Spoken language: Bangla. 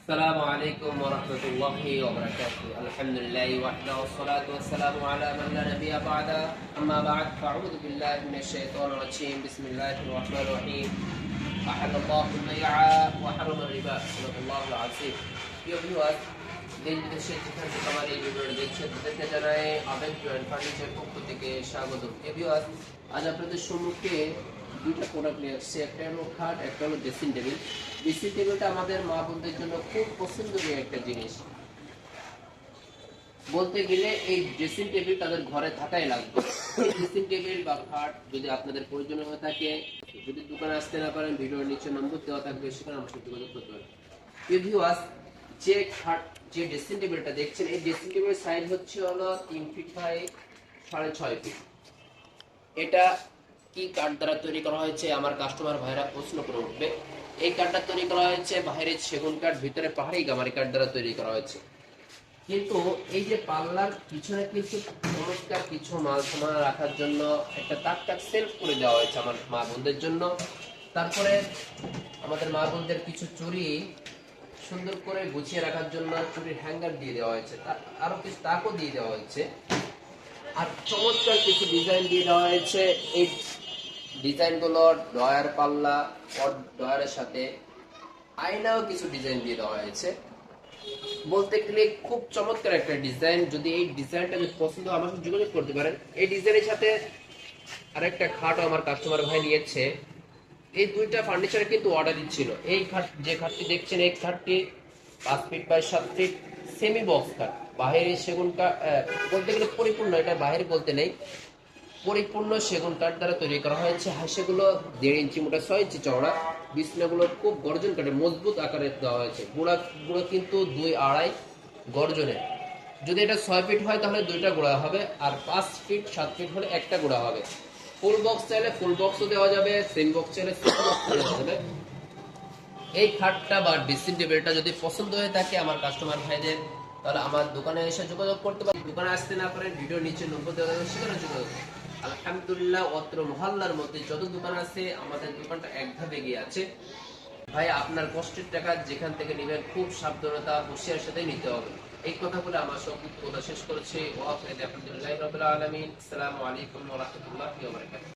السلام عليكم ورحمة الله وبركاته. الحمد لله وحده والصلاة والسلام على من لا نبي بعده. أما بعد فأعوذ بالله من الشيطان الرجيم. بسم الله الرحمن الرحيم. أحل الله البيع وحرم الربا. صدق الله العظيم. প্রিয় ভিউয়ার্স, দেশ বিদেশের যেখান থেকে আমার এই ভিডিওটি দেখছেন তাদেরকে জানাই আবেদ জয়েন্ট ফার্নিচার পক্ষ থেকে স্বাগতম। ভিউয়ার্স, আজ আপনাদের সম্মুখে দুইটা প্রোডাক্ট নিয়ে আসছে। একটা হলো খাট, একটা হলো ড্রেসিং টেবিল। ড্রেসিং টেবিলটা আমাদের মা বোনদের জন্য খুব পছন্দনীয় একটা জিনিস। বলতে গেলে এই ড্রেসিং টেবিল তাদের ঘরে থাকাই লাগবে। ড্রেসিং টেবিল বা খাট যদি আপনাদের প্রয়োজন হয়ে থাকে, যদি দোকানে আসতে না পারেন, ভিডিওর নিচে নম্বর দেওয়া থাকবে, সেখানে আমার সাথে যোগাযোগ করতে পারেন। ভিউয়ার্স, যে খাট, যে ড্রেসিং টেবিলটা দেখছেন, এই ড্রেসিং টেবিলের সাইজ হচ্ছে হলো 3 ফিট বাই 6.5 ফিট। এটা কি কাঠ দ্বারা তৈরি করা হয়েছে আমার কাস্টমার ভাইরা প্রশ্ন করে উঠবে। এই কাঠটা তৈরি করা হয়েছে বাইরের সেগুন কাঠ, ভিতরে পাহাড়ি গামারি কাঠ দ্বারা তৈরি করা হয়েছে। কিন্তু এই যে পাল্লার পিছনে কিছু চমৎকার কিছু মাল সামান রাখার জন্য একটা তাক সেলফ করে দেওয়া হয়েছে আমার মা বোনদের জন্য। তারপরে আমাদের মা বোনদের কিছু চুড়ি সুন্দর করে গুছিয়ে রাখার জন্য চুড়ির হ্যাঙ্গার দিয়ে দেওয়া হয়েছে, আরো কিছু তাকও দিয়ে দেওয়া হয়েছে। আর চমৎকার কিছু ডিজাইন দিয়ে দেওয়া হয়েছে। এই ডিজাইনগুলো ডয়ার পাল্লা, ডয়ারের সাথে আয়নাও কিছু ডিজাইন দিয়ে দেওয়া হয়েছে। বলতে গেলে খুব চমৎকার একটা ডিজাইন। যদি এই ডিজাইনটা যদি পছন্দ হয় আমার সাথে যোগাযোগ করতে পারেন। এই ডিজাইনের সাথে আরেকটা খাটও আমার কাস্টমার ভাই নিয়েছে। এই দুইটা ফার্নিচার কিন্তু অর্ডার দিচ্ছিল। এই খাট, যে খাটটি দেখছেন, এই খাটটি 5 feet by 7 feet semi box কাঠ। বাহিরে সেগুন কাঠ বলতে গেলে পরিপূর্ণ, এটা বাহির বলতে নেই, পরিপূর্ণ সেগুন কাঠ দ্বারা তৈরি করা হয়েছে। হাঁসেগুলো 1.5 ইঞ্চি মোটা, 6 ইঞ্চি চওড়া। বিছনাগুলো খুব গর্জন কাঠে মজবুত আকারে দেওয়া হয়েছে। গুঁড়ো কিন্তু 2-2.5 গর্জনের। যদি এটা 6 ফিট হয় তাহলে দুইটা গুঁড়া হবে, আর 5 ফিট 7 ফিট হলে একটা গুঁড়া হবে। ফুল বক্স চাইলে ফুল বক্সও দেওয়া যাবে, সেম বক্স চাইলে সেম বক্স দেওয়া যাবে। এই খাটটা বা ড্রেসিং টেবিলটা যদি পছন্দ হয়ে থাকে আমার কাস্টমার ভাইদের, তাহলে আমার দোকানে এসে যোগাযোগ করতে পারেন। দোকানে আসতে না পারেন, ভিডিওর নিচে নম্বর দেওয়া যাবে, সেখানে যোগাযোগ। আলহামদুলিল্লাহ, অত্র মহল্লার মধ্যে যত দোকান আছে আমাদের দোকানটা এক ধাপে এগিয়ে আছে। ভাই, আপনার কষ্টের টাকা যেখান থেকে নেবেন খুব সাবধানতা হুঁশিয়ার সাথে নিতে হবে। এই কথা বলে আমার সব কথা শেষ করেছি। ওয়া আখিরু দাওয়ানা আলহামদুলিল্লাহি রাব্বিল আলামিন। আসসালামু আলাইকুম ওয়া রাহমাতুল্লাহি ওয়া বারাকাতুহু।